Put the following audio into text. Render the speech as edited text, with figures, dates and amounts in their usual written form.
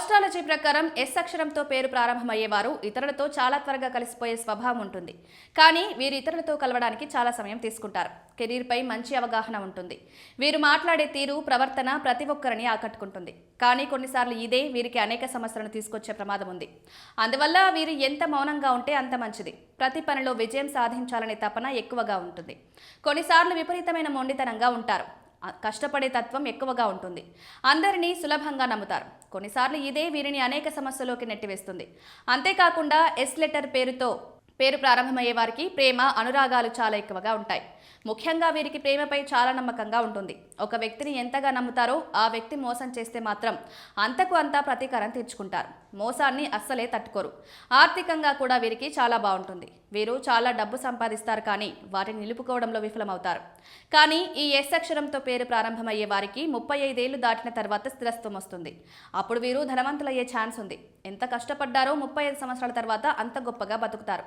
Astrology ప్రకారం yes అక్షరంతో పేరు ప్రారంభమయ్యేవారు ఇతరులతో చాలా త్వరగా కలిసిపోయే స్వభావం ఉంటుంది. కానీ వీరు ఇతరులతో కలవడానికి చాలా సమయం తీసుకుంటారు. కెరీర్పై మంచి అవగాహన ఉంటుంది. వీరు మాట్లాడే తీరు, ప్రవర్తన ప్రతి ఒక్కరిని ఆకట్టుకుంటుంది. కానీ కొన్నిసార్లు ఇదే వీరికి అనేక సమస్యలను తీసుకొచ్చే ప్రమాదం ఉంది. అందువల్ల వీరు ఎంత మౌనంగా ఉంటే అంత మంచిది. ప్రతి పనిలో విజయం సాధించాలనే తపన ఎక్కువగా ఉంటుంది. కొన్నిసార్లు విపరీతమైన మొండితనంగా ఉంటారు. కష్టపడే తత్వం ఎక్కువగా ఉంటుంది. అందరినీ సులభంగా నమ్ముతారు. కొన్నిసార్లు ఇదే వీరిని అనేక సమస్యలోకి నెట్టివేస్తుంది. అంతేకాకుండా ఎస్ లెటర్ పేరు ప్రారంభమయ్యే వారికి ప్రేమ, అనురాగాలు చాలా ఎక్కువగా ఉంటాయి. ముఖ్యంగా వీరికి ప్రేమపై చాలా నమ్మకంగా ఉంటుంది. ఒక వ్యక్తిని ఎంతగా నమ్ముతారో ఆ వ్యక్తి మోసం చేస్తే మాత్రం అంతకు అంతా ప్రతీకారం తీర్చుకుంటారు. మోసాన్ని అస్సలే తట్టుకోరు. ఆర్థికంగా కూడా వీరికి చాలా బాగుంటుంది. వీరు చాలా డబ్బు సంపాదిస్తారు, కానీ వాటిని నిలుపుకోవడంలో విఫలమవుతారు. కానీ ఈ ఎస్ అక్షరంతో పేరు ప్రారంభమయ్యే వారికి 35 ఏళ్లు దాటిన తర్వాత స్థిరత్వం వస్తుంది. అప్పుడు వీరు ధనవంతులయ్యే ఛాన్స్ ఉంది. ఎంత కష్టపడ్డారో 35 సంవత్సరాల తర్వాత అంత గొప్పగా బతుకుతారు.